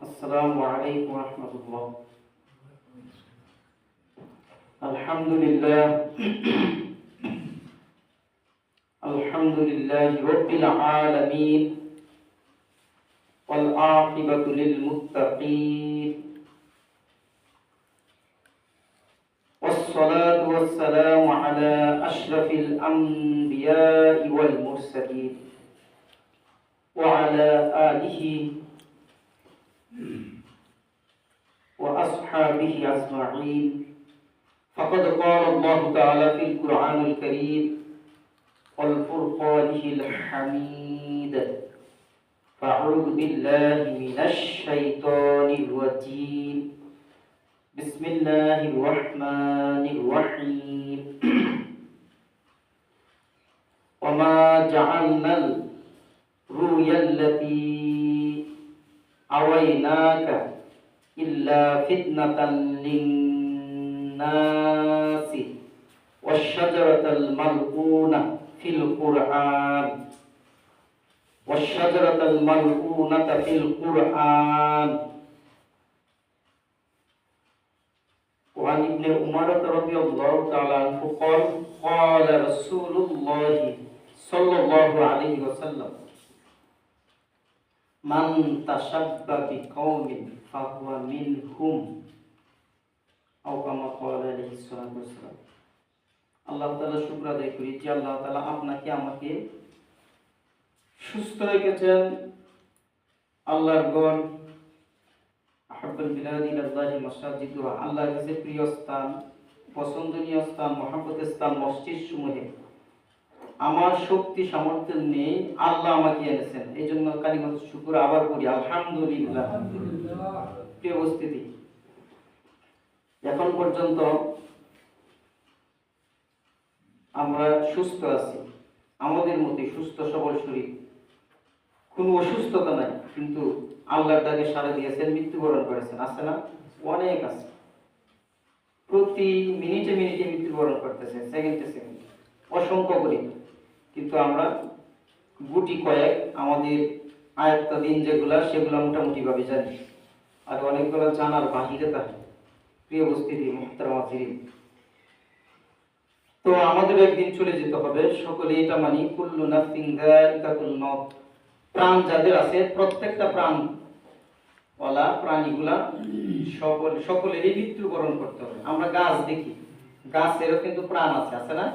السلام عليكم ورحمة الله. الحمد لله الحمد لله رب العالمين والعاقبة للمتقين والصلاة والسلام على أشرف الأنبياء والمرسلين وعلى آله وأصحابه أجمعين. فقد قال الله تعالى في القرآن الكريم والفرقان الحميد: فأعوذ بالله من الشيطان الرجيم. بسم الله الرحمن الرحيم. وما جعلنا الرؤيا التي أريناك إلا فتنة للناس والشجرة الملعونة في القرآن وعن ابن عمر رضي الله تعالى عنه قال: قال رسول الله صلى الله عليه وسلم: من تشبه بقوم فهو منهم أو كما قال عليه الصلاة والسلام. আল্লাহ তাআলা শুকর আদায় করি যে আল্লাহ তাআলা আপনাকে আমাকে সুস্থ রেখেছেন। আল্লাহর গণ আহাব্বুল বিলাদি ইলাল্লাহি মাসাজিদুহা, আল্লাহর কাছে প্রিয় স্থান, পছন্দনীয় স্থান, মহব্বতের স্থান মসজিদ সমূহে আমার শক্তি সামর্থ্য নেই, আল্লাহ আমাকে এনেছেন। এই জন্য কালিমাতুশ শুকর আবার করি, আলহামদুলিল্লাহ। প্রিয় উপস্থিতি, এখন পর্যন্ত আমরা সুস্থ আছি, আমাদের মধ্যে সুস্থ সবল শরীর, কোনো অসুস্থতা নাই, কিন্তু আল্লাহর ডাকে সাড়া দিয়েছেন, মৃত্যুবরণ করেছেন। আছে না? অনেক আছে, প্রতি মিনিটে মিনিটে মৃত্যুবরণ করতেছে, সেকেন্ডে সেকেন্ডে, অসংখ্য করি। কিন্তু আমরা গুটি কয়েক আমাদের আয়াত্তাধীন যেগুলা সেগুলো মোটামুটি ভাবে জানি, আর অনেকগুলো জানার বাহিরে থাকে। প্রিয় উপস্থিতি, মুহতারাম হাজিরিন, তো আমাদের একদিন চলে যেতে হবে, সকলে এটা মানি। কুল্লু নাফসিন যায়িকাতুল মাউত, প্রাণ যাদের আছে, প্রত্যেকটা প্রাণ ওয়ালা প্রাণীগুলা সকলেরই মৃত্যুবরণ করতে হবে। আমরা গাছ দেখি, গাছেরও কিন্তু প্রাণ আছে, আছে না?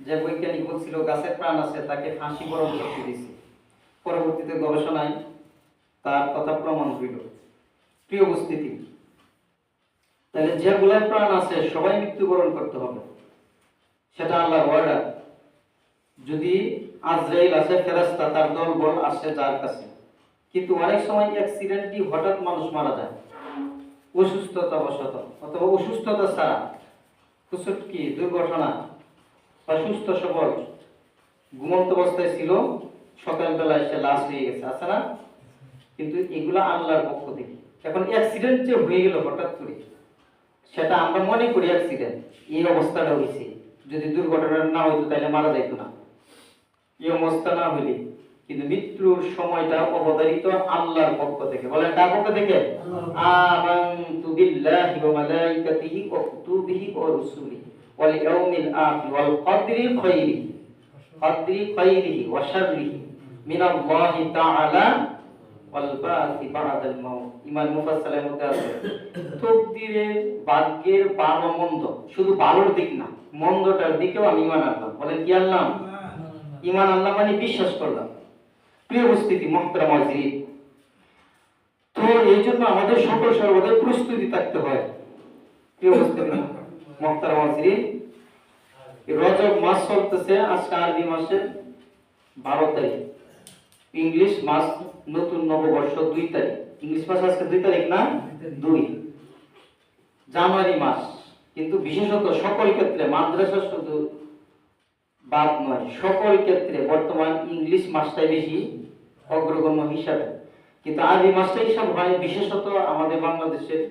যে বৈজ্ঞানিক বলছিল গাছের প্রাণ আছে, তাকে ফাঁসি বরণ করতে দিয়েছে, পরবর্তীতে গবেষণায় তার কথা প্রমাণ হইল। প্রিয় উপস্থিতি, তাহলে যেগুলার প্রাণ আছে সবাই মৃত্যুবরণ করতে হবে, সেটা আল্লাহর ওয়াদা। যদি আজরাইল আছে, ফেরেশতা, তার দলবল আসে যার কাছে, কিন্তু অনেক সময় অ্যাক্সিডেন্টলি হঠাৎ মানুষ মারা যায়, অসুস্থতা বশত অথবা অসুস্থতা ছাড়া, কুসুটকি দুর্ঘটনা, বা সুস্থ সবল ঘুমন্ত অবস্থায় ছিল, সকালবেলায় সে লাশ হয়ে গেছে, আছে না? কিন্তু এগুলা আল্লাহর পক্ষ থেকে। এখন অ্যাক্সিডেন্ট যে হয়ে গেল হঠাৎ করে, সেটা আমরা মনে করি অ্যাক্সিডেন্ট, এই অবস্থাটা হয়েছে। যদি দুর্ঘটনা না হইতো তাহলে মারা যাইতো না, এই অবস্থা না হইলে। কিন্তু মৃত্যুর সময়টা অবধারিত আল্লাহর পক্ষ থেকে। বলেন কার পক্ষ থেকে? আমানতু বিল্লাহি ওয়া মালাইকাতিহি ওয়া কুতুবিহি ওয়া রুসুলিহি ওয়াল ইয়াউমিল আখির ওয়াল কদরি খাইরিহি ওয়া শাররিহি মিনাল্লাহি তাআলা ওয়াল বাসি বা'দাল মাউত। ইমাম মুফাসসালের মধ্যে আছে তকদিরে ভাগ্যের ভালো মন্দ, শুধু ভালোর দিক না, মন্দটার দিকেও আমি ঈমান আনলাম। বলেন কি আনলাম? ঈমান আনলাম মানে বিশ্বাস করলাম। প্রিয় উপস্থিতি মুহতারাম হাজিরিন, তো এই জন্য আমাদের সকল সর্বদাই প্রস্তুতি থাকতে হয়। প্রিয় উপস্থিতি মুহতারাম হাজিরিন, রজব মাস চলতেছে, আজকে আরবি মাসের 12 তারিখ, ইংলিশ মাস নতুন নববর্ষ 2 তারিখ। ইংলিশ মাস আজকে 2 তারিখ না, 2 জানুয়ারি মাস। কিন্তু বিশেষত সকল ক্ষেত্রে, মাদ্রাসা শুধু বাদ নয়, সকল ক্ষেত্রে বর্তমান ইংলিশ মাসটাই বেশি অগ্রগণ্য হিসাবে, কিন্তু আরবি মাসটা হিসাব হয়। বিশেষত আমাদের বাংলাদেশের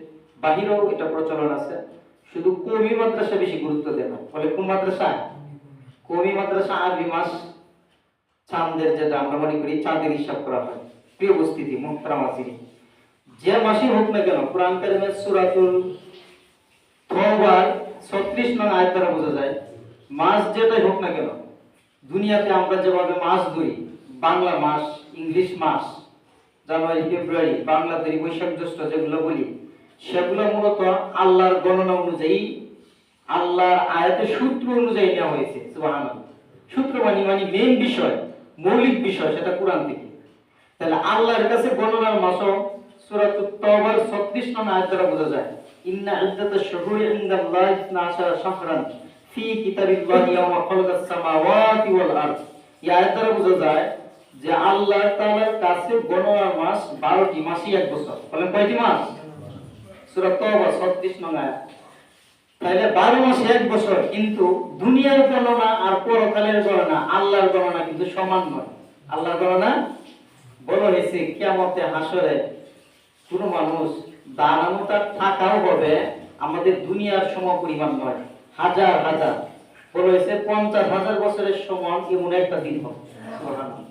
বাহিরেও এটা প্রচলন আছে, শুধু কওমি মাদ্রাসা বেশি গুরুত্ব দেয় না। ফলে কোন মাদ্রাসা? কওমি মাদ্রাসা আরবি মাস চাঁদের, যেটা আমরা মনে করি চাঁদের হিসাব করা হয়। প্রিয় উপস্থিতি মুহতারাম হাজিরিন, যে মাসই হোক না কেন, কোরআন কারীমের সূরাতুল তওবার 36 নং আয়াত দ্বারা বোঝা যায়, মাস যেটাই হোক না কেন, দুনিয়াতে আমরা যেভাবে মাস ধরি, বাংলা মাস, ইংলিশ মাস, জানুয়ারি ফেব্রুয়ারি, বাংলা ধরি বৈশাখ জ্যৈষ্ঠ, যেগুলো বলি সেগুলো মূলত আল্লাহর গণনা অনুযায়ী, আল্লাহর আয়াতের সূত্র অনুযায়ী নেওয়া হয়েছে। সুবহানাল্লাহ। সূত্র মানে মেইন বিষয়, মৌলিক বিষয়, সেটা কোরআন থেকে। তাহলে আল্লাহর কাছে গণনার মাসও সূরাতুত তাওবার 36 নং আয়াত দ্বারা বোঝা যায়, ইন্না ইদ্দাতাশ শুহুরি ইনদাল্লাহি 12 শাহরান ফি কিতাবিল্লাহি ইয়াওমা খালাকাস সামাওয়াতি ওয়াল আরদ। এই আয়াত দ্বারা বোঝা যায় যে আল্লাহ তাআলার কাছে গণনার মাস 12টি মাসই এক বছর। বলেন কয়টি মাস? সূরা তাওবা 36 নং আয়াত। তাহলে 12 মাস এক বছর, কিন্তু দুনিয়ার গণনা আর পরকালের গণনা, আল্লাহর গণনা কিন্তু সমান নয়। আল্লাহর গণনা বলা হয়েছে কিয়ামতে হাসরে কোন মানুষ দাঁড়ানোটা থাকাও হবে আমাদের দুনিয়ার সমপরিমাণ নয়, হাজার হাজার, বলা হয়েছে 50,000 বছরের সমান এমন একটা দিন হবে। সুবহানাল্লাহ,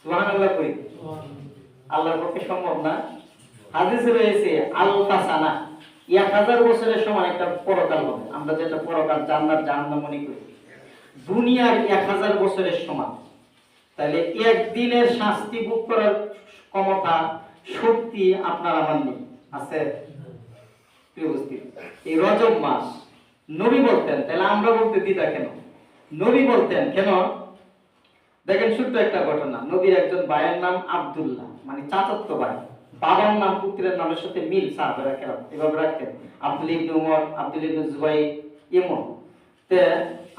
সুবহানাল্লাহ কই, আল্লাহর পক্ষে সম্ভব না? হাদিসে রয়েছে আলফা সানা, 1000 বছরের সমান একটা পরকাল হবে। আমরা যেটা পরকাল, জান্নাত জাহান্নাম মনে করি, দুনিয়ার 1000 বছরের সমান। তাহলে একদিনের শাস্তি ভোগ করার ক্ষমতা, শক্তি আপনার আমার নেই, আছে? প্রিয় উপস্থিতি, এই রজব মাস নবী বলতেন, তাহলে আমরা বলতে দ্বিধা কেন? নবী বলতেন কেন? দেখেন ছোট্ট একটা ঘটনা। নবীর একজন ভাইয়ের নাম আব্দুল্লাহ, মানে চাচাতো ভাই, বাবার নাম পুত্রের নামের সাথে মিল, সাহাবারা কেরাম এভাবে রাখতেন। আব্দুল ইবনে উমর, আব্দুল ইবনে জুবাইর, এমন। তে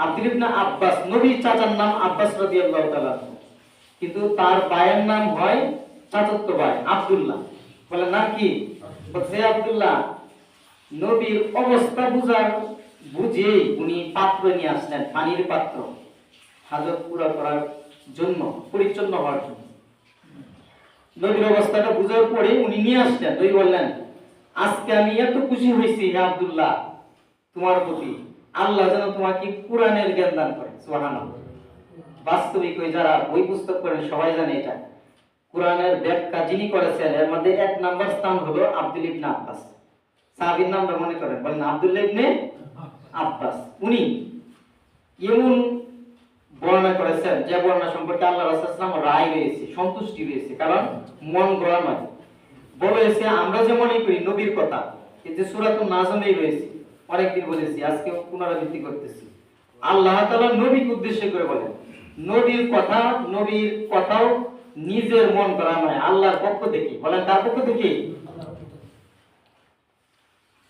আব্দুল ইবনে আব্বাস, নবীর চাচার নাম আব্বাস রাদিয়াল্লাহু তাআলা, কিন্তু তার ভাইয়ের নাম হয় চাচাতো ভাই আব্দুল্লাহ। বলে নাম কি? বলছে আব্দুল্লাহ। নবীর অবস্থা বুঝে উনি পাত্র নিয়ে আসলেন, পানির পাত্র, হাজত পুরা করার জন্য, পরিচ্ছন্ন হওয়ার জন্য। নবীর অবস্থাটা বুঝার পরে উনি নিয়ে আসলেন। নবী বললেন, আজকে আমি এত খুশি হয়েছি হে আব্দুল্লাহ তোমার প্রতি, আল্লাহ যেন তোমাকে কোরআনের জ্ঞান দান করে। সুবহানাল্লাহ। বাস্তবিক ওই যারা বই পুস্তক পড়েন সবাই জানে এটা। কোরআনের ব্যাখ্যা যিনি করেছেন এর মধ্যে 1 নম্বর স্থান হলো আব্দুল ইবনে আব্বাস। সাহাবীর নামটা মনে করেন, বলেন আব্দুল্লাহ ইবনে আব্বাস। উনি এমন বর্ণনা করেছেন যে বর্ণনা সম্পর্কে আল্লাহ রাসূল সাল্লাল্লাহু আলাইহি ওয়াসাল্লাম রায় রয়েছে, সন্তুষ্টি রয়েছে, কারণ মন গড়া নয়। বলেছে আমরা যে মনে করি নবীর কথা, এই যে সূরাতুন নাজমেই রয়েছে, অনেকদিন বলেছি, আজকে পুনরাবৃত্তি করতেছি। আল্লাহ তাআলা নবীকে উদ্দেশ্য করে বলেন, নবীর কথাও নিজের মন করা নয়, আল্লাহর পক্ষ থেকে। বলেন তার পক্ষ থেকে।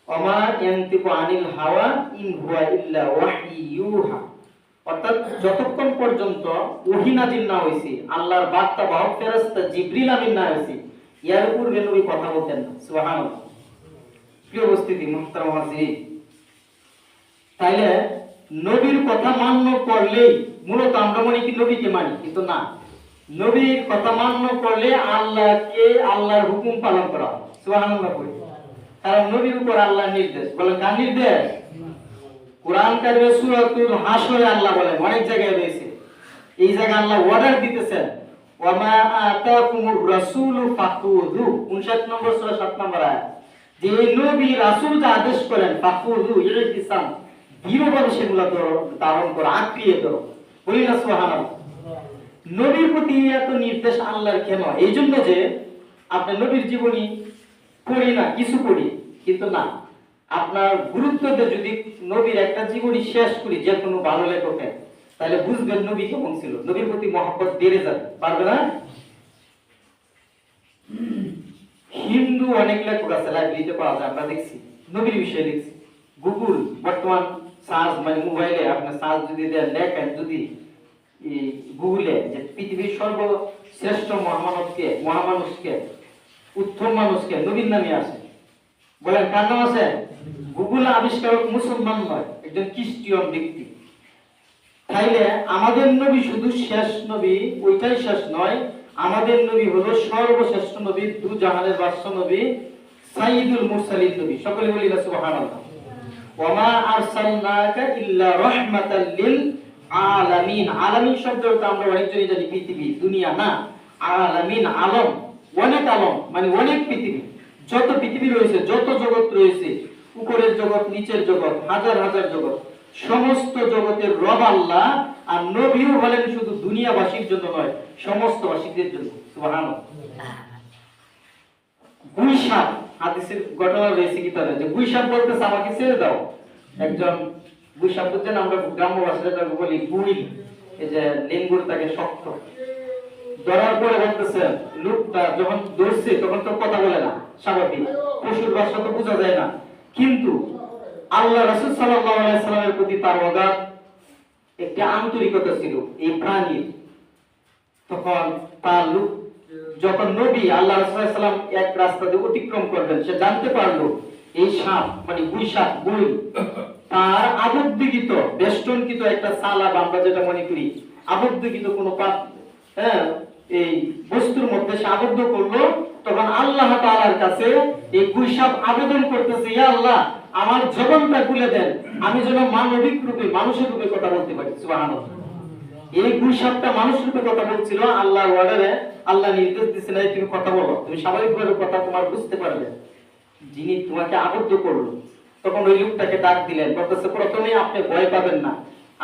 ওমা ইয়ানতিকু আনিল হাওয়া ইন হুয়া ইল্লা ওয়াহয়ু ইউহা। অর্থাৎ যতক্ষণ পর্যন্ত ওহী নাযিল না হইছে, আল্লাহর বার্তাবাহক ফেরেশতা জিবরিল আমিন না হইছে, এর পূর্বে নবী কথা বলতেন না। সুবহানাল্লাহ। প্রিয় উপস্থিতি মুহতারাম হাজির, তাইলে নবীর কথা মান্য করলেই মূলত আমরা মনে কি নবীকে মানি, কিন্তু না, নবীর কথা মান্য করলে আল্লাহকে, আল্লাহর হুকুম পালন করা। সুবহানাল্লাহ। কারণ নবীর উপর আল্লাহর নির্দেশ। বলেন কার নির্দেশ? কোরআন কারিমে সূরাতুল হাশরে আল্লাহ বলেন, অনেক জায়গায় রয়েছে, এই জায়গায় আল্লাহ অর্ডার দিতেছেন, ওয়ামা আতাকুমুর রাসূলু ফাখুযু, 59 নম্বর সূরা 7 নম্বর আয়াত, যে নবী রাসূল যা আদেশ করেন, ফাখুযু ইলতিসাম, দৃঢ়ভাবে সেগুলো ধারণ করো, আঁকড়িয়ে ধরো। বলি না সুবহানাল্লাহ। নবীর প্রতি এত নির্দেশ আল্লাহর কেন? এই জন্য যে আপনি নবীর জীবনী পড়ি না, কিছু পড়ি, কিন্তু না, আপনার গুরুত্বতে যদি নবীর একটা জীবনী শেষ করি যে কোনো ভালো লেখকের, তাহলে বুঝবেন নবী কেমন ছিল, নবীর প্রতি মহব্বত বেড়ে যাবে, পারবে না? হিন্দু অনেক লেখক আছে, লাইব্রেরিতে পাওয়া যায়, আমরা দেখছি নবীর বিষয়ে লিখছি। গুগল বর্তমান সার্চ, মানে মোবাইলে আপনি সার্চ যদি দেন, লেখেন যদি গুগলে যে পৃথিবীর সর্বশ্রেষ্ঠ মহামানবকে, মহামানুষকে, উত্তম মানুষকে, নবীর নামে আসে, বলেন কার নাম আছে? গুগল আবিষ্কারক মুসলমান নয়, একজন খ্রিস্টিয়ান ব্যক্তি। তাইলে আমাদের নবী শুধু শেষ নবী, ওইটাই শেষ নয়, আমাদের নবী হলো সর্বশ্রেষ্ঠ নবী, দু জাহানের বাদশা নবী, সাইয়্যিদুল মুরসালিন নবী। সকলে বলি না সুবহানাল্লাহ। ওয়া মা আরসালনাকা ইল্লা রাহমাতাল লিল আলামিন। আলামিন শব্দটা আমরা অনেকজনই জানি পৃথিবী, দুনিয়া না। আলামিন আলম, অনেক আলম মানে অনেক পৃথিবী, যত পৃথিবী রয়েছে, যত জগৎ রয়েছে, উপরের জগৎ, নিচের জগৎ, হাজার হাজার জগৎ, সমস্ত জগতের রব আল্লাহ। আর নবীও হলেন শুধু দুনিয়াবাসীর জন্য নয়, সমস্ত বাসীদের জন্য। সুবহানাল্লাহ। গুইসাপ হাদিসের ঘটনা রয়েছে কিতাবে, যে গুইসাপ বলতেছে আমাকে ছেড়ে দাও। একজন গুইসাপ বুঝছেন, আমরা গ্রাম্য ভাষায় তাকে বলি গুইল, এই যে লেঙ্গুর তাকে শক্ত ধরার পরে বলতেছে, লোকটা যখন ধরছে তখন তো কথা বলে না, স্বাভাবিক পশুর ভাষা তো বোঝা যায় না, কিন্তু আল্লাহ রাসূল সাল্লাল্লাহু আলাইহি সাল্লামের প্রতি তার অগাধ একটি আন্তরিকতা ছিল এই প্রাণীর। তখন তার লোক যখন নবী আল্লাহ রাসূল সাল্লাল্লাহু আলাইহি সাল্লাম এক রাস্তা দিয়ে অতিক্রম করবেন, সে জানতে পারলো এই সাপ মানে গুইসাপ, গুই তার আবদ্ধকৃত বেষ্টনকৃত একটা সালা, আমরা যেটা মনে করি আবদ্ধকৃত কোনো পাপ, এই বস্তুর মধ্যে সে আবদ্ধ করলো। তখন আল্লাহ তাআলার কাছে এই গুইসাপ আবেদন করতেছে, ইয়া আল্লাহ, আমার জবানটা খুলে দেন, আমি যেন মানবিক রূপে, মানুষের রূপে কথা বলতে পারি। সুবহানাল্লাহ। এই গুইসাপটা মানুষ রূপে কথা বলছিল, আল্লাহর অর্ডারে, আল্লাহ নির্দেশ দিয়েছেন তুমি কথা বলো, তুমি স্বাভাবিকভাবে কথা তোমার বুঝতে পারবে। যিনি তোমাকে আবদ্ধ করলো, তখন ওই লোকটাকে ডাক দিলেন, বলতেছে প্রথমে আপনি ভয় পাবেন না,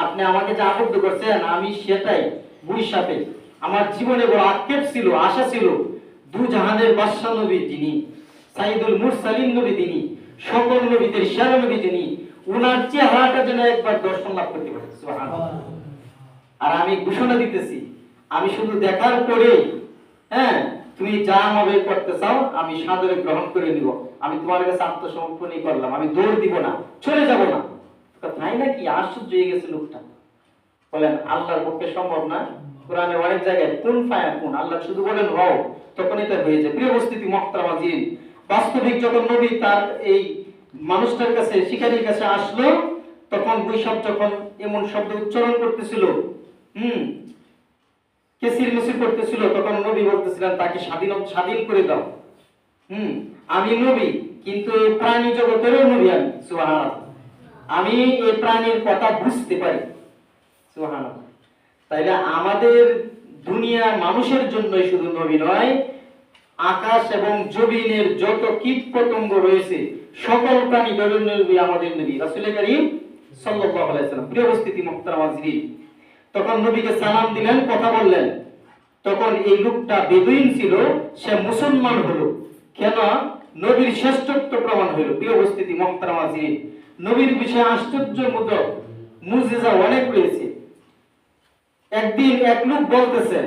আপনি আমাকে যে আবদ্ধ করছেন আমি সেটাই গুইসাপে, আমার জীবনে বড় আক্ষেপ ছিল, আশা ছিল, দু জাহানের বাদশা নবী যিনি, সাইয়্যিদুল মুরসালিন নবী যিনি, সকল নবীদের সেরা নবী যিনি, উনার চেহারাটা যেন একবার দর্শন লাভ করতে পারি। সুবহানাল্লাহ। আর আমি ঘোষণা দিতেছি, আমি শুধু দেখার পরে, তুমি যা আমাকে করতে চাও আমি সাদরে গ্রহণ করে নিব, আমি তোমার কাছে আত্মসমর্পণই করলাম, আমি দৌড় দিব না, চলে যাব না। তাই নাকি? আশ্চর্য হয়ে গেছে লোকটা। বলেন আল্লাহর পক্ষে সম্ভব না? কোরআনে অনেক জায়গায় কুন ফায়াকুন, আল্লাহ শুধু বলেন হও, তখন এটা হয়ে যায়। প্রিয় উপস্থিতি মুহতারাম আজিজ, বাস্তবিক যখন নবী তার এই মানুষটার কাছে, শিকারীর কাছে আসলো, তখন গুইসাপ যখন এমন শব্দ উচ্চারণ করতেছিল, কেসির মিছিল করতেছিল, তখন নবী বলতেছিলেন তাকে স্বাধীন করে দাও। আমি নবী, কিন্তু এই প্রাণী জগতেরও নবী আমি। সুবহানাল্লাহ। আমি এই প্রাণীর কথা বুঝতে পারি। সুবহানাল্লাহ। তাইলে আমাদের দুনিয়া মানুষের জন্যই শুধু নবী নয়, আকাশ এবং জমিনের যত কীট পতঙ্গ রয়েছে সকল প্রাণী নবী, আমাদের নবী রাসূল কারীম সাল্লাল্লাহু আলাইহি ওয়াসাল্লাম। প্রিয় উপস্থিতি মুহতারাম আজিজ, তখন নবীকে সালাম দিলেন, কথা বললেন। তখন এই লোকটা বেদুইন ছিল, সে মুসলমান হলো। কেন? নবীর শ্রেষ্ঠত্ব প্রমাণ হলো। প্রিয় উপস্থিতি মুহতারাম আজিজ, নবীর বিষয়ে আশ্চর্যজনক মুজিজা অনেক রয়েছে। একদিন এক লোক বলতেছে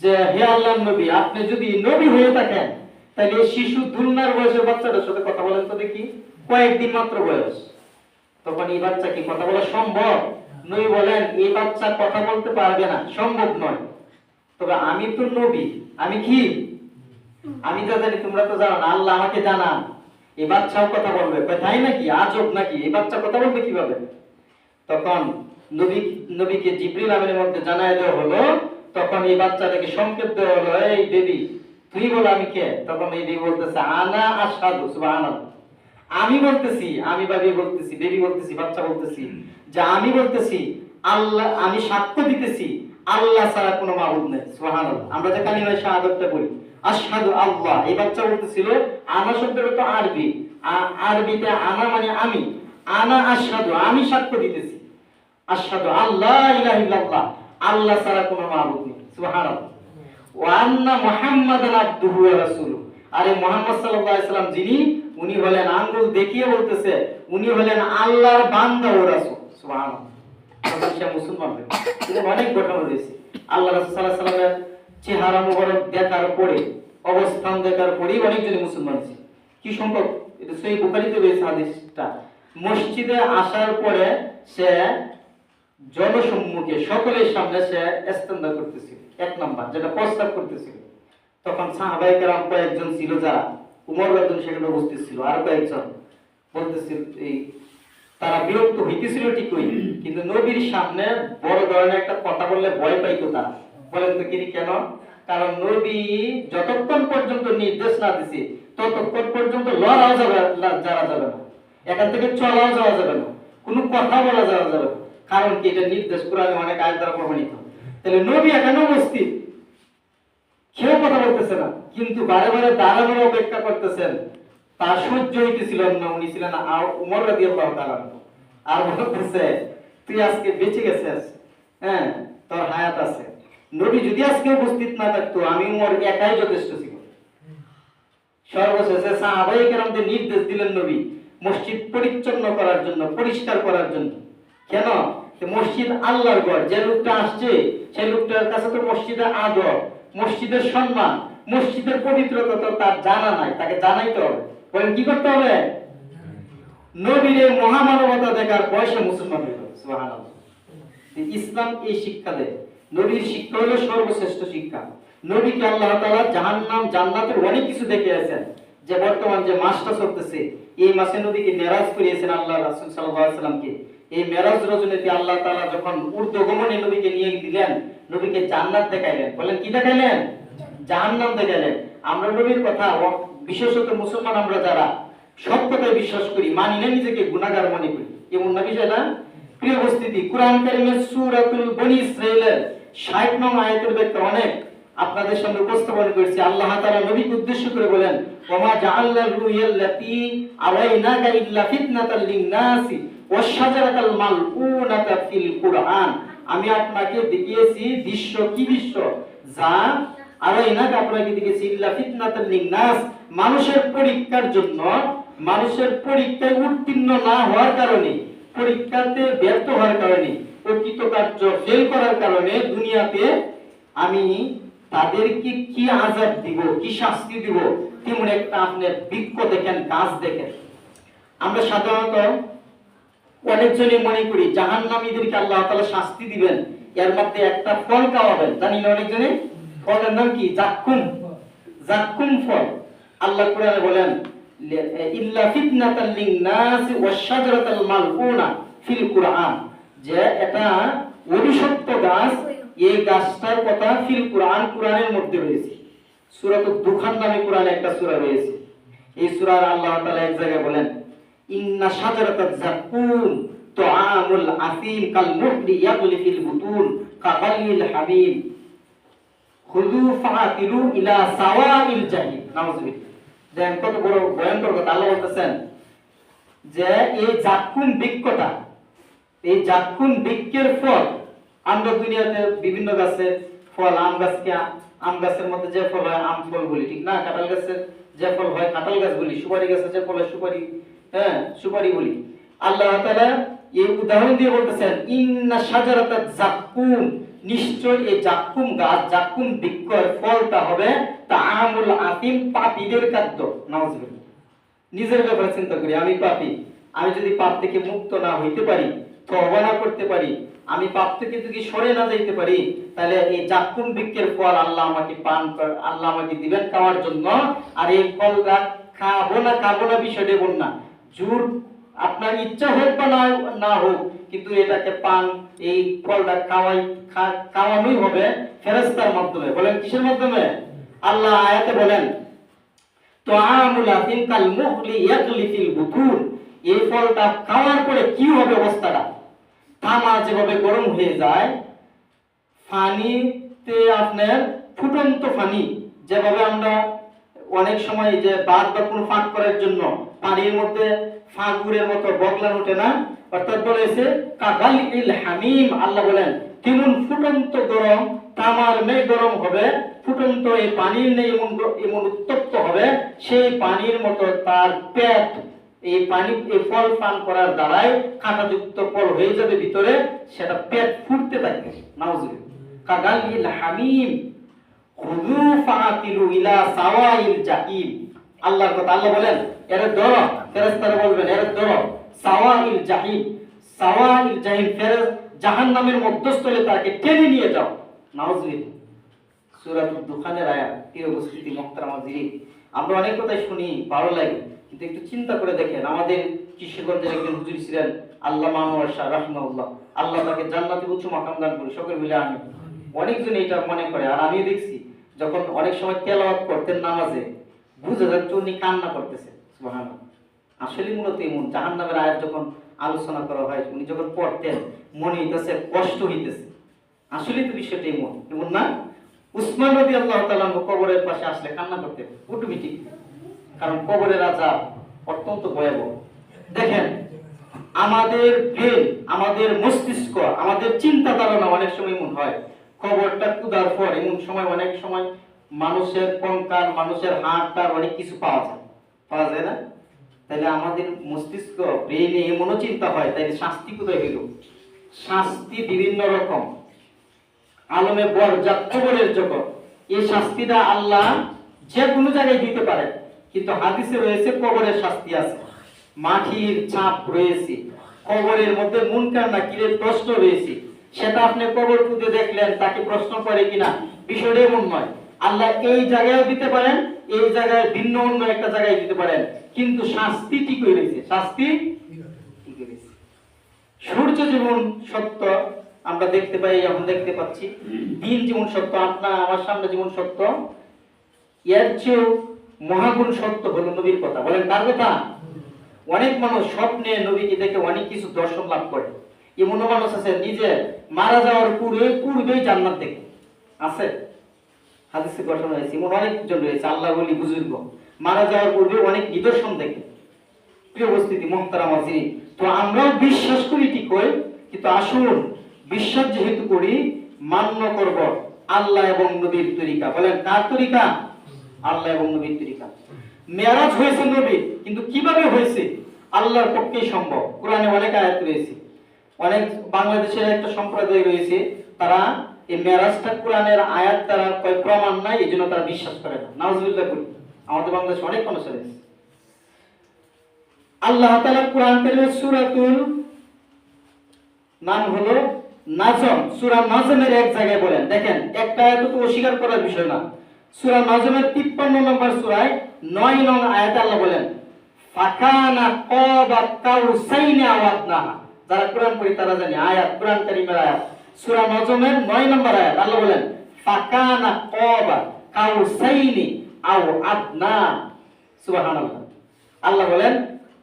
যে হে আল্লাহর নবী, আপনি যদি নবী হয়ে থাকেন তাহলে এই শিশু দুলনার বয়সের বাচ্চাটার সাথে কথা বলেন তো দেখি, কয়েকদিন মাত্র বয়স, তখন এই বাচ্চা কি কথা বলা সম্ভব? নবী বলেন এই বাচ্চা কথা বলতে পারবে না, সম্ভব নয়। তবে আমি তো নবী, আমি কি, আমি তো জানি, তোমরা তো জানো না, আল্লাহ আমাকে জানান এই বাচ্চাও কথা বলবে। তাই নাকি? আজব নাকি? এই বাচ্চা কথা বলবে কিভাবে? তখন নবীকে জিবরিল আমিনের মধ্যে জানায় দেওয়া হলো। তখন এই বাচ্চাটাকে সংকেত দেওয়া হলো, এই বেবি তুই বল আমি কে? তখন এই বেবি বলতেছে আনা আশহাদু। সুবহানাল্লাহ। আমি বলতেছি, আমি বেবি বলতেছি, বাচ্চা বলতেছি যে আমি বলতেছি আল্লাহ, আমি সাক্ষ্য দিতেছি আল্লাহ ছাড়া কোনো মাবুদ নেই। সুবহানাল্লাহ। আমরা যে কালিমা শাহাদাতটা বলি আশহাদু আল্লাহ, এই বাচ্চা বলতেছিল আনা শব্দটা তো আরবি, আরবিতে আনা মানে আমি, আনা আশহাদু, আমি সাক্ষ্য দিতেছি, আশহাদু আল্লাহ ইলাহা ইল্লাল্লাহ, আল্লাহ ছাড়া কোনো মাবুদ নেই। সুবহানাল্লাহ। ওয়া আন্না মুহাম্মাদান আবদুহু ওয়া রাসূলুহু। আরে মুহাম্মদ সাল্লাল্লাহু আলাইহি সাল্লাম যিনি, উনি হলেন, আঙ্গুল দেখিয়ে বলতেছে উনি হলেন আল্লাহর বান্দা ও রাসূল। সুবহানাল্লাহ। তখন সে মুসলমান হয়ে গেল। অনেক ঘটনা রয়েছে। আল্লাহ রাসূল সাল্লাল্লাহু আলাইহি সাল্লামের চেহারা মুবারক দেখার পরে, অবস্থান দেখার পরেই অনেকজন মুসলমান হয়েছে। কি সম্ভব? এটা সহিহ বুখারীতে রয়েছে হাদিসটা। মসজিদে আসার পরে সে জনসম্মুখে সকলের সামনে সে ইস্তেনজা করতেছিল, এক নাম্বার যেটা প্রস্তাব করতেছিল। তখন সাহাবায়ে কেরাম কয়েকজন ছিল, যারা উমর রাদিয়াল্লাহু সেখানে উপস্থিত ছিল, আর কয়েকজন বলতেছিল, এই তারা বিরক্ত হইতেছিল ঠিকই, কিন্তু নবীর সামনে বড় ধরনের একটা কথা বললে ভয় পাইতো তারা। বলেন তো কি কেন? কারণ নবী যতক্ষণ পর্যন্ত নির্দেশ না দিছে ততক্ষণ পর্যন্ত লড়াও যাবে না, এখান থেকে চলাও যাওয়া যাবে না, কোনো কথা বলা যাওয়া যাবে না। কারণ কি? এটা নির্দেশ কোরআনে অনেক আয়াত দ্বারা প্রমাণিত। তাহলে নবী এখানে উপস্থিত, কেউ কথা বলতেছে না, কিন্তু বারে বারে দাঁড়ানোর অপেক্ষা করতেছেন। তার সহ্য হইতেছিল না, উনি ছিলেন উমর রাদিয়াল্লাহু তাআলা। আর বলতেছে তুই আজকে বেঁচে গেছিস, হ্যাঁ তোর হায়াত আছে। নবী যদি আজকে উপস্থিত না থাকতো, আমি উমর একাই যথেষ্ট ছিল। সর্বশেষে সাহাবায়ে কেরামদের নির্দেশ দিলেন নবী মসজিদ পরিচ্ছন্ন করার জন্য, পরিষ্কার করার জন্য। কেন? মসজিদ আল্লাহর ঘর। যে লোকটা আসছে সেই লোকটার কাছে তো মসজিদের আদর, মসজিদের সম্মান, মসজিদের পবিত্রতা তো তার জানা নাই, তাকে জানাইতে হবে। বলেন কি করতে হবে? নবীর মহামানবতা দেখার বয়সে মুসলমান হইল। সুবহানাল্লাহ। ইসলাম এই শিক্ষা দেয়। নবীর শিক্ষা হলো সর্বশ্রেষ্ঠ শিক্ষা। নবীকে আল্লাহ তাআলা জাহান্নাম জান্নাতের অনেক কিছু দেখিয়েছেন। যে বর্তমান যে মাসটা চলতেছে, এই মাসে নবীকে মেরাজ করিয়েছেন আল্লাহ রাসূল সাল্লাল্লাহু আলাইহি সাল্লামকে। এই মেরাজ রজনীতে আল্লাহ তাআলা যখন ঊর্ধ্বগমনে নবীকে নিয়ে দিলেন, নবীকে জান্নাত দেখাইলেন। বলেন কি দেখাইলেন? জাহান্নাম দেখাইলেন। আমরা নবীর কথা, বিশেষত মুসলমান আমরা যারা সব কথায় বিশ্বাস করি, মানি না, নিজেকে গুনাহগার মনে করি, এমন না বিষয় না? প্রিয় উপস্থিতি, কোরআন কারীমের সূরাতুল বনী ইসরাঈলের ৬০ নং আয়াতের ব্যাখ্যা অনেক আপনাদের সামনে উপস্থাপন করেছি। আল্লাহ তাআলা নবীকে উদ্দেশ্য করে বলেন, ওমা জাআলনার রুয়াল্লাতী আলাইনাকা ইল্লা ফিতনাতাল লিন-নাসি ওয়াশ-শাজারাতাল মালউনাতা ফিল কুরআন। আমি আপনাকে দেখিয়েছি দৃশ্য, কি দৃশ্য? যা আলাইনাকা আপনাকে দেখিয়েছি ইল্লা ফিতনাতাল লিন-নাস, মানুষের পরীক্ষার জন্য, মানুষের পরীক্ষায় উত্তীর্ণ না হওয়ার কারণে, পরীক্ষাতে ব্যর্থ হওয়ার কারণে, অকৃতকার্য ফেল করার কারণে দুনিয়াতে আমি তাদেরকে কি আযাব দিব, কি শাস্তি দিব, তেমন একটা আপনি বৃক্ষ দেখেন, গাছ দেখেন। আমরা সাধারণত অনেকজনই মনে করি জাহান্নামীদেরকে আল্লাহ তাআলা শাস্তি দিবেন, এর মধ্যে একটা ফল খাওয়াবেন। জানি না অনেকজনে ফলের নাম কি? জাক্কুম। জাক্কুম ফল। আল্লাহ কোরআনে বলেন ইল্লা ফিতনাতাল লিন-নাস ওয়াশ-শাজারাতাল মালউনা ফিল কুরআন, যে এটা অভিশপ্ত গাছ, এই গাছটার কথা ফিল কুরআন, কুরআনের মধ্যে রয়েছে। সূরাতুদ দুখান নামে কুরআনে একটা সূরা রয়েছে। এই সূরার আল্লাহ তাআলা এক জায়গায় বলেন ইন্না শাজারাতাজ জাক্কুম তুআমুল আসিম কাল মুহলি ইয়াগলি ফিল বুতুন কাগালিল হামিম খুযু ফাআতিলু ইলা সাওয়াইল জাহিম। নাউযুবিল্লাহ। দেখেন কত বড় ভয়ঙ্কর কথা। আল্লাহ বলতেছেন যে এই জাক্কুম বৃক্ষটা, এই জাক্কুম বৃক্ষের ফল, আমরা দুনিয়াতে বিভিন্ন গাছের ফল, আম গাছকে আম গাছের মধ্যে যে ফল হয় আম ফল বলি, ঠিক না? কাঁঠাল গাছের যে ফল হয় কাঁঠাল গাছ বলি, সুপারি গাছের যে ফল হয় সুপারি, হ্যাঁ সুপারি বলি। আল্লাহ তাআলা এই উদাহরণ দিয়ে বলতেছেন ইন্না শাজারাতাজ জাক্কুম, নিশ্চয় এই জাক্কুম গাছ, জাক্কুম বৃক্ষের ফলটা হবে তাআমুল আসিম, পাপীদের খাদ্য। নাউযুবিল্লাহ। নিজের ব্যাপারে চিন্তা করি, আমি পাপী, আমি যদি পাপ থেকে মুক্ত না হইতে পারি, তওবা না করতে পারি, আমি পাপ থেকে যদি সরে না যাইতে পারি, তাহলে এই জাক্কুম বৃক্ষের ফল আল্লাহ আমাকে আল্লাহ আমাকে দিবেন খাওয়ার জন্য। আর এই ফলটা খাবো না বিষয়টা বল না, জোর আপনার ইচ্ছা হোক বা না হোক, কিন্তু এটাকে পান, এই ফলটা খাওয়ানোই হবে ফেরেশতার মাধ্যমে। বলেন কিসের মাধ্যমে? আল্লাহ আয়াতে বলেন তুআমুল আসিম কাল মুহলি ইয়াগলি ফিল বুতুন, এই ফলটা খাওয়ার পরে কি হবে অবস্থাটা? তামা যেভাবে গরম হয়ে যায়, পানিতে আপনার ফুটন্ত পানি, যেভাবে আমরা অনেক সময় যে বাদ বা কোনো ফাঁক করার জন্য পানির মধ্যে ফাঁকুরের মতো বগলান ওঠে না, অর্থাৎ বলেছে কাগালিল হামিম, আল্লাহ বলেন কেমন ফুটন্ত গরম, তামার নেই গরম হবে, ফুটন্ত এই পানির নেই এমন উত্তপ্ত হবে, সেই পানির মতো তার পেট, এই পানি এই ফল পান করার দ্বারাই কাঁটাযুক্ত ফল হয়ে যাবে ভিতরে, সেটা পেট ফুটতে থাকবে। নাউজুবিল্লাহ। কাগালিল হামিম খুযু ফাআতিলু ইলা সাওয়াইল জাহিম, আল্লাহর কথা। আল্লাহ বলেন এর ধরো, ফেরেশতারা বলবেন এর ধরো সাওয়াইল জাহিম, সাওয়াইল জাহিম জাহান্নামের মধ্যস্থলে তাকে টেনে নিয়ে যাও। নাউজুবিল্লাহ। সূরাতুদ দুখানের আয়াত। প্রিয় উপস্থিতি মুহতারাম হাজিরিন, আমরা অনেক কথাই শুনি, ভালো লাগে, কিন্তু একটু চিন্তা করে দেখেন, আমাদের কিশোরগঞ্জের একজন হুজুর ছিলেন আল্লামা আনোয়ার শাহ রাহিমাহুল্লাহ, আল্লাহ তাকে জান্নাতে উচ্চ মাকাম দান করি, সকলে মিলে আমিন। অনেকজন এটা মনে করে, আর আমি দেখছি যখন অনেক সময় তেলাওয়াত করতেন নামাজে, বুঝা যাচ্ছে উনি কান্না করতেছে। সুবহানাল্লাহ। আসলে মূলত এমন জাহান্নামের আয়াত যখন আলোচনা করা হয়, উনি যখন পড়তেন মনে হইতেছে কষ্ট হইতেছে। আসলে তো বিষয়টা এমন না? উসমান রাদিয়াল্লাহু তাআলা কবরের পাশে আসলে কান্না করতেন অটোমেটিক, কারণ কবরের আযাব অত্যন্ত ভয়াবহ। দেখেন আমাদের ব্রেন, আমাদের মস্তিষ্ক, আমাদের চিন্তা ধারণা অনেক সময় এমন হয়, কবরটা কুদার পর এমন সময় অনেক সময় মানুষের কঙ্কাল, মানুষের হাড়টার অনেক কিছু পাওয়া যায় না? তাহলে আমাদের মস্তিষ্ক ব্রেনে এমনও চিন্তা হয়, তাইলে শাস্তি কোথায় হইল? শাস্তি বিভিন্ন রকম, আলমে বরজাত কবরের জগৎ। এই শাস্তিটা আল্লাহ যে কোনো জায়গায় দিতে পারে, কিন্তু হাদিসে রয়েছে কবরের শাস্তি আছে, মাটির চাপ রয়েছে, কবরের মধ্যে মুনকার নাকিরের প্রশ্ন রয়েছে। সেটা আপনি কবর খুঁজে দেখলেন, তাকে প্রশ্ন করে কিনা, বিষয়টা এমন নয়। আল্লাহ এই জায়গায় দিতে পারেন, এই জায়গায় ভিন্ন অন্য একটা জায়গায় দিতে পারেন, কিন্তু শাস্তি ঠিক হয়ে রয়েছে, শাস্তি ঠিক হয়ে রয়েছে। সূর্য যেমন সত্য আমরা দেখতে পাই, এখন দেখতে পাচ্ছি, দিন যেমন সত্য, আপনার আমার সামনে যেমন সত্য, এর চেয়েও মহাগুণ সত্য হলো নবীর কথা। বলেন কার কথা? অনেক মানুষ স্বপ্নে নবীকে দেখে অনেক কিছু দর্শন লাভ করে। এমনও মানুষ আছে নিজে মারা যাওয়ার পূর্বেই জান্নাত দেখে, আছে হাদিসে ঘটনা হয়েছে, এমন অনেকজন রয়েছে আল্লাহ বলি বুজুর্গ, মারা যাওয়ার পূর্বে অনেক নিদর্শন দেখে। প্রিয় উপস্থিতি মুহতারাম হাজিরিন, তো আমরাও বিশ্বাস করি ঠিক হয়, কিন্তু আসুন বিশ্বাস যেহেতু করি, মান্য করব আল্লাহ এবং নবীর তরিকা। বলেন কার তরিকা? আল্লাহ এবং নবীর তরিকা। মেরাজ হয়েছে নবী, কিন্তু কিভাবে হয়েছে? আল্লাহর পক্ষেই সম্ভব। কোরআনে অনেক আয়াত রয়েছে। অনেক বাংলাদেশের একটা সম্প্রদায় রয়েছে, তারা এই মেরাজটা কোরআনের আয়াত দ্বারা প্রমাণ নাই, এই জন্য তারা বিশ্বাস করে না। নাউজুবিল্লাহ করি। আমাদের বাংলাদেশে অনেক মানুষ রয়েছে। আল্লাহ তাআলা কোরআন কারীমের সূরাতুল নাম হলো নাজম, সূরা নাজমের এক জায়গায় বলেন, দেখেন একটা আয়াত তো অস্বীকার করার বিষয় না। সূরা নাজমের 53 নম্বর সূরায় 9 নং আয়াতে আল্লাহ বলেন ফাকানা কাবা কাউসাইনি আও আদনা। যারা কোরআন পড়ি তারা জানে আয়াত, কোরআন কারীমের আয়াত, সূরা নাজমের 9 নম্বর আয়াত। আল্লাহ বলেন ফাকানা কাবা কাউসাইনি আও আদনা। সুবহানাল্লাহ। আল্লাহ বলেন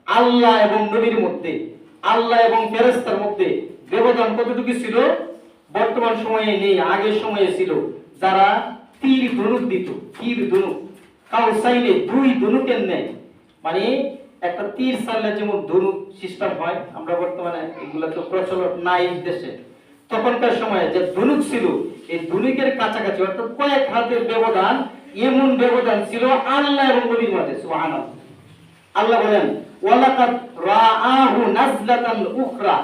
আল্লাহ এবং নবীর মধ্যে, আল্লাহ এবং ফেরেশতার মধ্যে ব্যবধান কতটুকু ছিল? বর্তমান সময়ে নেই, আগের সময়ে ছিল। যারা তীর ধনুক দিত, তীর ধনুক কাউসাইনে, দুই ধনুকের নেয়, মানে একটা তীর চাললে যেমন ধনুক সিস্টেম হয়, আমরা বর্তমানে এগুলা তো প্রচলন নাই দেশে। তখনকার সময়ে যে ধনুক ছিল, এই ধনুকের কাছাকাছি অর্থাৎ কয়েক হাতের ব্যবধান, এমন ব্যবধান ছিল আল্লাহ এবং নবীর মাঝে। সুবহানাল্লাহ। আল্লাহ বলেন ওয়ালাকাদ রাআহু নাজলাতান উখরা।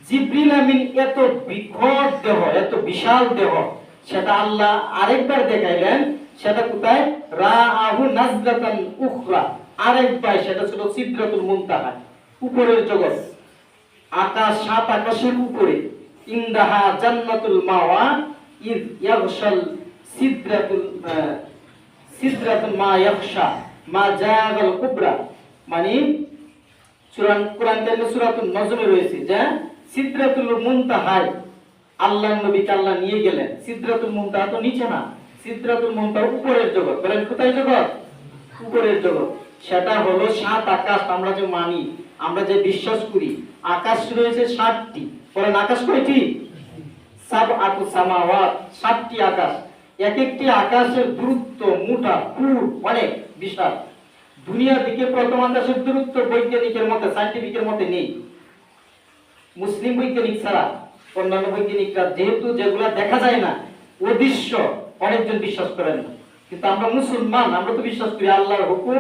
জিবরিল আমিন এত বিকট দেহ, এত বিশাল দেহ, সেটা আল্লাহ আরেকবার দেখাইলেন। সেটা কোথায়? রাআহু নাজলাতান উখরা, আরেকবার সেটা ছিল সিদরাতুল মুনতাহা, উপরের জগৎ, আকাশ, সাত আকাশের উপরে। ইনদাহা জান্নাতুল মাওয়া ইয ইয়াগশাল সিদরাতুল মা ইয়াগশা মা জাগাল কুবরা। মানে কোরআন কারীমে সূরাতুন নজমে রয়েছে যে সিদরাতুল মুনতাহায় আল্লাহর নবীকে আল্লাহ নিয়ে গেলেন। সিদরাতুল মুনতাহা তো নিচে না, সিদরাতুল মুনতাহা উপরের জগৎ। বলেন কোথায় জগৎ? উপরের জগৎ। সেটা হলো সাত আকাশ। আমরা যে মানি, আমরা যে বিশ্বাস করি, আকাশ রয়েছে 7টি। বলেন আকাশ কয়টি? সাবআতু সামাওয়াত, 7টি আকাশ। এক একটি আকাশের দূরত্ব মোটা পুর অনেক বিশাল। দুনিয়ার দিকে প্রথম আকাশের দূরত্ব বৈজ্ঞানিকের মতে, সায়েন্টিফিকের মতে নেই। মুসলিম বৈজ্ঞানিক ছাড়া অন্যান্য বৈজ্ঞানিকরা যেহেতু যেগুলা দেখা যায় না অদৃশ্য অনেকজন বিশ্বাস করেন না, কিন্তু আমরা মুসলমান আমরা তো বিশ্বাস করি আল্লাহর হুকুম,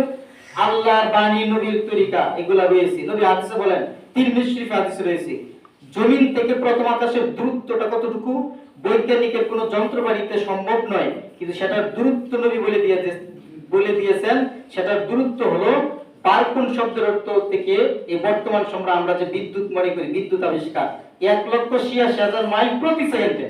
আল্লাহর বাণী, নবীর তরিকা এগুলা রয়েছে। নবী হাদিসে বলেন, তিরমিজি শরীফে হাদিসে রয়েছে, জমিন থেকে প্রথম আকাশের দূরত্বটা কতটুকু বৈজ্ঞানিকের কোনো যন্ত্রপাতিতে সম্ভব নয়, কিন্তু সেটার দূরত্ব নবী বলে দিয়েছেন সেটার দূরত্ব হলো বারকুন শব্দের অর্থ থেকে এই বর্তমান সময় আমরা যে বিদ্যুৎ মনে করি, বিদ্যুৎ আবিষ্কার 1,86,000 মাইল প্রতি সেকেন্ডে।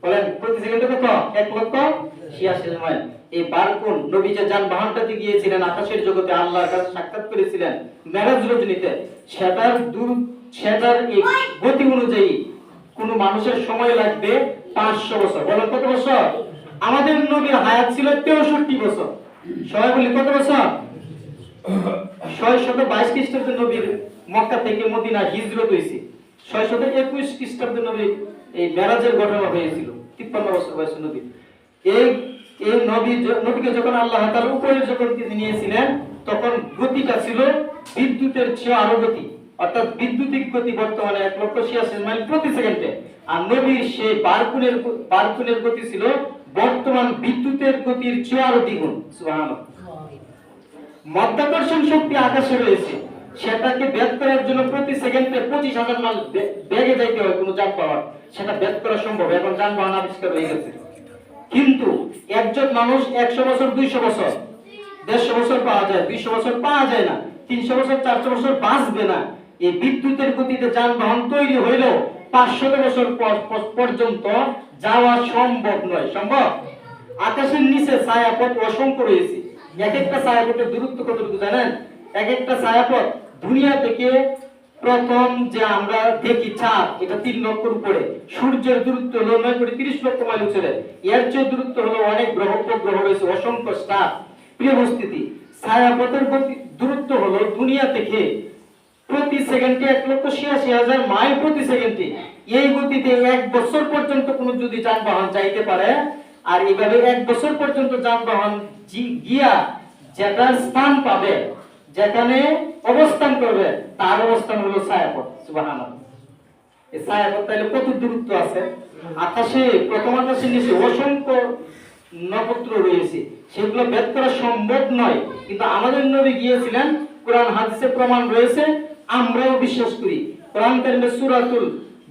বলেন প্রতি সেকেন্ডে কত? 1,86,000 মাইল। এই বারকুন নবী যে যানবাহনটাতে গিয়েছিলেন আকাশের জগতে আল্লাহর কাছে সাক্ষাৎ করেছিলেন মেরাজ রজনীতে, সেটার এই গতি অনুযায়ী কোন মানুষের সময় লাগবে 500 বছর। বলেন কত বছর? আমাদের নবীর হায়াত ছিল 63 বছর। সবাই বলি কত বছর? 622 খ্রিস্টাব্দে নবীর মক্কা থেকে মদিনা হিজরত হয়েছে। 621 খ্রিস্টাব্দে নবীর এই মেরাজের ঘটনা হয়েছিল। 53 বছর বয়সে নবী। এই নবীকে যখন আল্লাহ তাআলা উপরে যখন তিনি নিয়েছিলেন তখন গতিটা ছিল বিদ্যুতের চেয়ে আরো গতি, অর্থাৎ বিদ্যুতিক গতি বর্তমানে 1,86,000 মাইল প্রতি সেকেন্ডে। আর নবীর সেই বারকুনের গতি ছিল বর্তমান বিদ্যুতের গতির চেয়ে আরো দ্বিগুণ। সুবহানাল্লাহ। মাধ্যাকর্ষণ শক্তি আকাশে রয়েছে, সেটাকে ভেদ করার জন্য প্রতি সেকেন্ডে 25,000 মাইল বেগে যাইতে হয় কোনো যানবাহন, সেটা ভেদ করা সম্ভব। এখন যানবাহন আবিষ্কার হয়ে গেছে, কিন্তু একজন মানুষ 100 বছর 200 বছর 150 বছর পাওয়া যায়, 200 বছর পাওয়া যায় না, 300 বছর 400 বছর বাঁচবে না। এই বিদ্যুতের গতিতে যানবাহন তৈরি হইলেও 500 বছর পর্যন্ত যাওয়া সম্ভব নয়। সম্ভব? আকাশের নিচে ছায়াপথ অসংখ্য রয়েছে। এক একটা ছায়াপথের দূরত্ব কতটুকু জানেন? এক একটা ছায়াপথ দুনিয়া থেকে প্রথম যে আমরা দেখি চাঁদ, এটা 3 লক্ষর উপরে। সূর্যের দূরত্ব হলো 9,30 লক্ষ মাইল উপরে। এর চেয়ে দূরত্ব হলো অনেক গ্রহ উপগ্রহ রয়েছে, অসংখ্য স্টার। প্রিয় উপস্থিতি, ছায়াপথের দূরত্ব হলো দুনিয়া থেকে প্রতি সেকেন্ডে 1,86,000 মাইল প্রতি সেকেন্ডে। এই গতিতে 1 বছর পর্যন্ত কোনো যদি যানবাহন যাইতে পারে, আর এইভাবে 1 বছর পর্যন্ত যানবাহন গিয়া যেটা স্থান পাবে, যেখানে অবস্থান করবে, তার অবস্থান হলো ছায়াপথ। সুবহানাল্লাহ। এই ছায়াপথ তাহলে কত দূরত্ব আছে? আকাশে, প্রথম আকাশের নিচে অসংখ্য নক্ষত্র রয়েছে, সেগুলো ভেদ করা সম্ভব নয়, কিন্তু আমাদের নবী গিয়েছিলেন। কোরআন হাদিসে প্রমাণ রয়েছে, আমরাও বিশ্বাস করি। কোরআন কারিমে সূরাতুল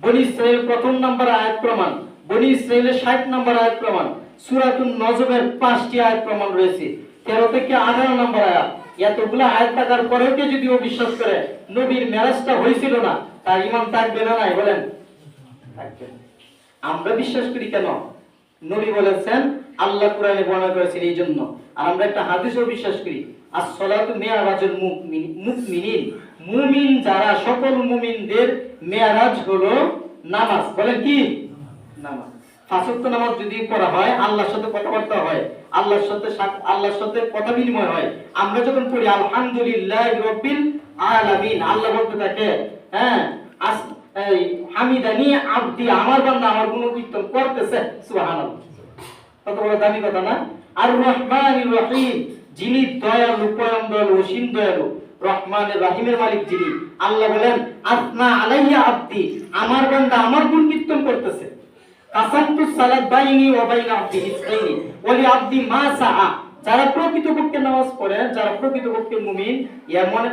বনী ইসরাঈল প্রথম নম্বর আয়াত প্রমাণ, বনী ইসরাঈলের 60 নম্বর আয়াত প্রমাণ, সূরাতুন নজমের 5টি আয়াত প্রমাণ রয়েছে, 13 থেকে 18 নম্বর আয়াত। এতগুলো আয়াত থাকার পরেও কে যদি বিশ্বাস করে নবীর মেরাজটা হয়েছিল না, তার ঈমান থাকবে না? নাই বলেন? থাকবে। আমরা বিশ্বাস করি কেন? নবী বলেছেন, আল্লাহ কোরআনে বর্ণনা করেছেন এই জন্য। আর আমরা একটা হাদিসও বিশ্বাস করি, as-salatu mi'rajul মুমিনিন, মুমিন যারা, সকল মুমিনদের মেরাজ হলো নামাজ। বলেন কি? নামাজ। 5 ওয়াক্ত নামাজ যদি পড়া হয়, আল্লাহর সাথে কথাবার্তা হয়, আল্লাহর সাথে কথা বিনিময় হয়। আমরা যখন পড়ি আলহামদুলিল্লাহি রাব্বিল আলামিন, আল্লাহ বলতে থাকে, হ্যাঁ, হামিদানি আব্দি, আমার বান্দা আমার গুণকীর্তন করতেছে। সুবহানাল্লাহ। কত বড় দামি কথা না? আর রহমানির রহিম, যিনি দয়ালু, পরম দয়ালু, অসীম দয়ালু, রহমানের রহিমের মালিক যিনি, আল্লাহ বলেন আসনা আলাইয়া আব্দি, আমার বান্দা আমার গুণকীর্তন করতেছে। কাসামতু সালাত বাইনি ওয়া বাইনা আব্দি ইসরাইনি ওয়ালি আব্দি মা সাআ। যারা প্রকৃতপক্ষে নামাজ পড়ে, যারা প্রকৃতপক্ষে মুমিন,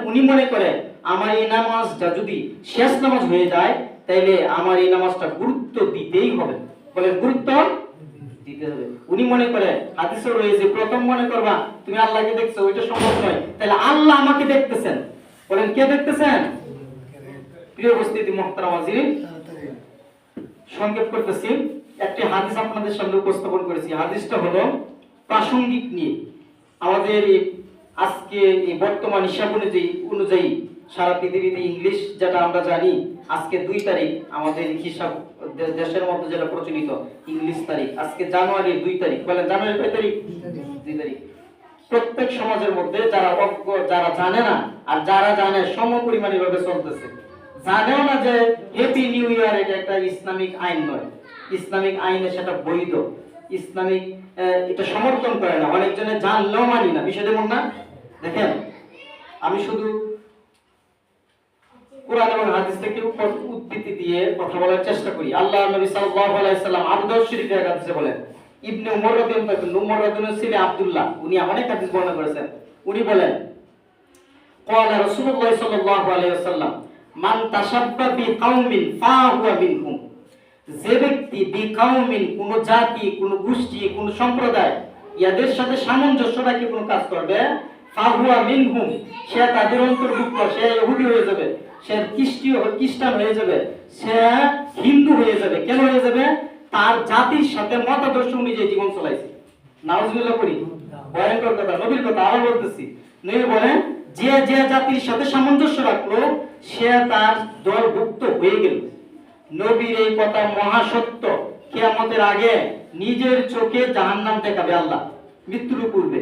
উনি মনে করে আমার এই নামাজটা যদি শেষ নামাজ হয়ে যায়, তাইলে আমার এই নামাজটা গুরুত্ব দিতেই হবে। বলেন গুরুত্ব দিতে হবে। উনি মনে করে, হাদিসে রয়েছে, প্রথম মনে করবা তুমি আল্লাহকে দেখছো, ওইটা সম্ভব নয়, তাহলে আল্লাহ আমাকে দেখতেছেন। বলেন কে দেখতেছেন? প্রিয় উপস্থিতি মুহতারাম হাজিরিন, সংক্ষেপ করতেছি, একটি হাদিস আপনাদের সামনে উপস্থাপন করেছি। হাদিসটা হলো প্রাসঙ্গিক নিয়ে। আমাদের আজকে এই বর্তমান হিসাব অনুযায়ী সারা পৃথিবীতে ইংলিশ যেটা আমরা জানি, আজকে 2 তারিখ আমাদের হিসাব দেশের মধ্যে যেটা প্রচলিত ইংলিশ তারিখ, আজকে জানুয়ারির 2 তারিখ। বলেন জানুয়ারি কয় তারিখ? 2 তারিখ। প্রত্যেক সমাজের মধ্যে যারা অজ্ঞ, যারা জানে না আর যারা জানে সমপরিমাণী ভাবে চলতেছে। জানেও না যে হ্যাপি নিউ ইয়ার এটা একটা ইসলামিক আইন নয়, ইসলামিক আইনে সেটা বৈধ, ইসলামিক এটা সমর্থন করে না। অনেকজনে জানলেও মানি না, বিষয় যেমন না। দেখেন, আমি শুধু কোরআন এবং হাদিস থেকে উদ্ধৃতি দিয়ে কথা বলার চেষ্টা করি। আল্লাহর নবী সাল্লাল্লাহু আলাইহি সাল্লাম আবু দাউদ শরীফের হাদিসে বলেন, ইবনে উমর রাদিয়াল্লাহু আনহু, উমর রাদিয়াল্লাহু আনহু ছিলেন আব্দুল্লাহ, উনি অনেক হাদিস বর্ণনা করেছেন। উনি বলেন, قال رسول الله صلى الله عليه وسلم মান তাশাব্বা বিকাউমিন ফাহুয়া মিনহুম, যে ব্যক্তি বিকাউমিন কোন জাতি, কোন গোষ্ঠী, কোন সম্প্রদায় ইয়াদের সাথে সামঞ্জস্য রাখে কোন কাজ করবে, ফাহুয়া মিনহুম, সে তাদের অন্তর্ভুক্ত, সে ইহুদি হয়ে যাবে, সে খ্রিস্টান হয়ে যাবে, সে হিন্দু হয়ে যাবে। কেন হয়ে যাবে? তার জাতির সাথে মতাদর্শ অনুযায়ী জীবন চলাইছে। নাউজুবিল্লাহ করি, ভয়ঙ্কর কথা, নবীর কথা আবার বলতেছি। নবী বলেন, যে যে জাতির সাথে সামঞ্জস্য রাখলো সে তার দলভুক্ত হয়ে গেল। নবীর এই কথা মহাসত্য। কিয়ামতের আগে নিজের চোখে জাহান্নাম দেখাবে আল্লাহ মৃত্যুর পূর্বে,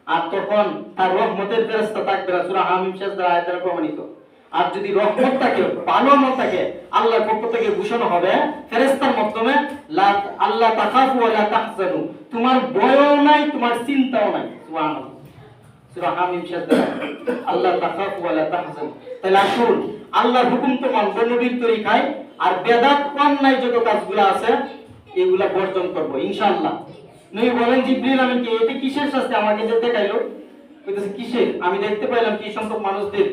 আর তখন তার রহমতের ফেরেশতা থাকবে না। সূরা হামিম শেষের আয়াত দ্বারা প্রমাণিত। আর যদি রহমত থাকে, ভালো আমল থাকে, আল্লাহর পক্ষ থেকে ঘোষণা হবে ফেরেশতার মাধ্যমে, লা আল্লাহ তাখাফু ওয়া লা তাহজানু, তোমার ভয়ও নাই, তোমার চিন্তাও নাই। সুবহানাল্লাহ। সূরা হামিম শেষের আল্লাহ তাখাফু ওয়া লা তাহজানু। তাহলে আসুন আল্লাহর হুকুম তো মানব, নবীর তরিকায়, আর বেদাত অন্যায় যত কাজগুলো আছে এগুলা বর্জন করব ইনশাআল্লাহ। নবী বলেন, জিবরিল আমিনকে, এটা কিসের শাস্তি আমাকে যে দেখাইলো? কইতেছে কিসের? আমি দেখতে পাইলাম কি সংখ্যক মানুষদের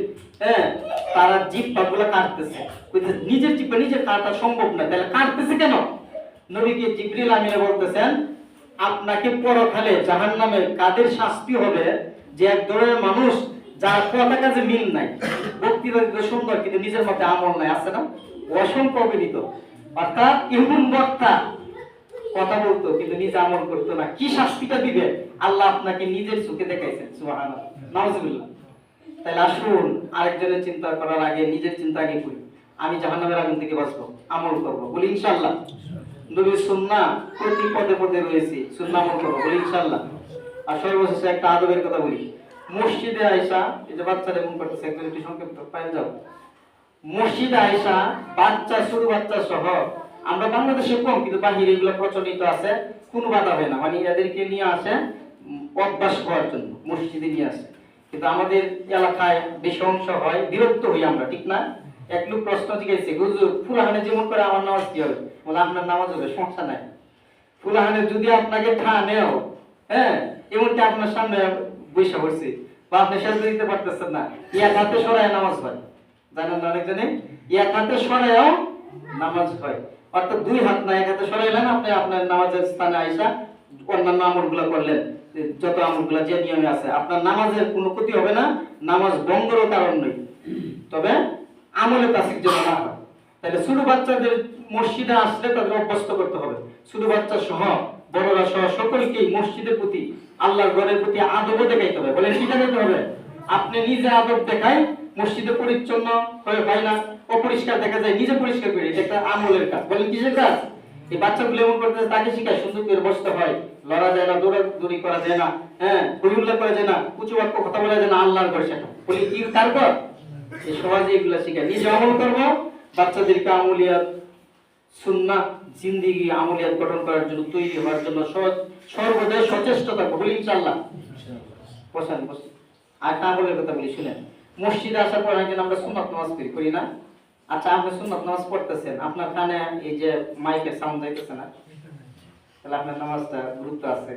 তারা জিহ্বাগুলো কাটতেছে। কইতেছে নিজের জিহ্বা নিজে কাটা সম্ভব না, তাহলে কাটতেছে কেন? নবীকে জিবরিল আমিনে বলতেছেন, আপনাকে পরকালে জাহান্নামে কাদের শাস্তি হবে, যে এক ধরনের মানুষ যার কথা কাজে মিল নাই, বক্তৃতা দিতে সুন্দর কিন্তু নিজের মধ্যে আমল নাই, আছে না? অসংখ্য অবিদিত, অর্থাৎ এমন বক্তা কথা বলতো কিন্তু নিজে আমল করতো না। কি শাস্তিটা দিবে আল্লাহ আপনাকে নিজের চোখে দেখাইছেন। সুবহানাল্লাহ, নাউজুবিল্লাহ। তাহলে আসুন আরেকজনের চিন্তা করার আগে নিজের চিন্তা আগে করি। আমি জাহান্নামের আগুন থেকে বাঁচবো, আমল করব, বলি ইনশাআল্লাহ। নবীর সুন্নাহ প্রতি পদে পদে রয়েছে, সুন্নাহ আমল করব, বলি ইনশাআল্লাহ। আর সর্বশেষে একটা আদবের কথা বলি। মসজিদে আয়েশা, এই যে বাচ্চারা এমন করতেছে, একজন একটু সংক্ষিপ্ত পাই যাও। মসজিদে আয়েশা বাচ্চা, ছোট বাচ্চা সহ, আমরা বাংলাদেশে কম কিন্তু বাহিরে এগুলো প্রচলিত আছে, কোনো বাধা হয় না, মানে এদেরকে নিয়ে আসে অভ্যাস করার জন্য, মসজিদে নিয়ে আসে। কিন্তু আমাদের এলাকায় বেশি অংশ হয়, বিরক্ত হই আমরা, ঠিক না? এক লোক প্রশ্ন জিজ্ঞাসা, হুজুর ফুলাহানে যেমন করে আমার নামাজ কি হবে? বলে আপনার নামাজ হবে, সমস্যা নাই। ফুলাহানে যদি আপনাকে ঠানেও, এমনকি আপনার সামনে বৈশা পড়ছে বা আপনি সেজদা দিতে পারতেছেন না, এক হাতে সরায় নামাজ হয়, জানেন না অনেকজনে? এক হাতে সরায়ও নামাজ হয়, অর্থাৎ দুই হাত না, এক হাতে সরাইলেন, আপনি আপনার নামাজের স্থানে আইসা অন্যান্য আমলগুলো করলেন, যত আমলগুলো যে নিয়মে আছে, আপনার নামাজের কোনো ক্ষতি হবে না, নামাজ বন্ধেরও কারণ নেই, তবে আমলে তাসিক যেন না হয়। তাহলে ছোট বাচ্চাদের মসজিদে আসলে তাদের অভ্যস্ত করতে হবে, ছোট বাচ্চা সহ বড়রা সহ সকলকেই মসজিদের প্রতি, আল্লাহর ঘরের প্রতি আদব দেখাইতে হবে। বলেন কি দেখাইতে হবে? আপনি নিজে আদব দেখাই, মসজিদে পরিচ্ছন্ন হয়ে হয় না, অপরিষ্কার দেখা যায়, নিজে পরিষ্কার করে, এটা একটা আমলের কাজ। বলেন কিসের কাজ? এই বাচ্চাগুলো এমন করতেছে, তাকে শিখায় সুন্দর করে বসতে হয়, লড়া যায় না, দৌড়াদৌড়ি করা যায় না, হইহুল্লা করা যায় না, উঁচু বাক্য কথা বলা যায় না, আল্লাহর ঘর শেখা। বলি কি তারপর এই সমাজে এগুলা শিখায়, নিজে আমল করবো, বাচ্চাদেরকে আমলিয়াত সুন্নাহ জিন্দেগি আমলিয়াত গঠন করার জন্য, তৈরি হওয়ার জন্য সর্বদাই সচেষ্ট থাকবো, বলি ইনশাআল্লাহ। বসেন বসেন। আর একটা আমলের কথা বলি, শুনেন। মসজিদে আসার পর একদিন আমরা সুন্নাত নামাজ করি না? আচ্ছা, আপনি সুন্নাত নামাজ পড়তেছেন, আপনার কানে এই যে মাইকের সাউন্ড যাইতেছে না? তাহলে আপনার নামাজটা গুরুত্ব আছে।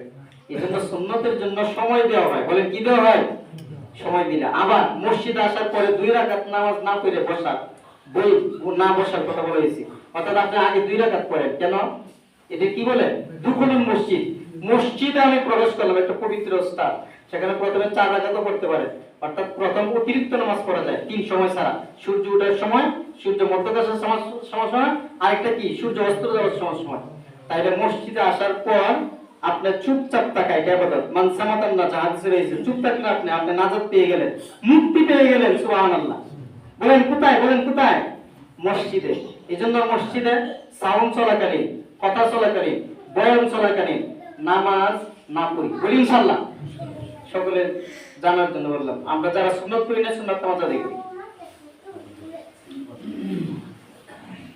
এই জন্য সুন্নতের জন্য সময় দেওয়া হয়। বলেন কি দেওয়া হয়? সময় দিলে। আবার মসজিদে আসার পরে 2 রাকাত নামাজ না পড়ে বসা, না বসার কথা বলা হয়েছে, অর্থাৎ আপনি আগে 2 রাকাত পড়েন। কেন? এটা কি বলে? দুখুলুল মসজিদ। মসজিদে আমি প্রবেশ করলাম, একটা পবিত্র স্থান, সেখানে প্রথমে 4 রাকাতও পড়তে পারে, অর্থাৎ প্রথম অতিরিক্ত নামাজ পড়া যায় 3 সময় ছাড়া। সূর্য ওঠার সময়, সূর্য মধ্যপ্রকাশের সময়, আরেকটা কি সূর্য অস্ত যাওয়ার সময়। তাইলে মসজিদে আসার পর আপনি চুপচাপ থাকা, এটা ইবাদত। মান সামাতান না, হাদিসে রয়েছে, চুপ থাকলে আপনি নাজাত পেয়ে গেলেন, মুক্তি পেয়ে গেলেন। সুবহানাল্লাহ। বলেন কোথায়? বলেন কোথায়? মসজিদে। এজন্য মসজিদে সাউন্ড চলাকালীন, কথা চলাকালীন, বয়ান চলাকালীন নামাজ না পড়ি, বলি ইনশাআল্লাহ। সকলে জানার জন্য বললাম, আমরা যারা সুন্নাত করি না, সুন্নাত নামাজ আদায় করি।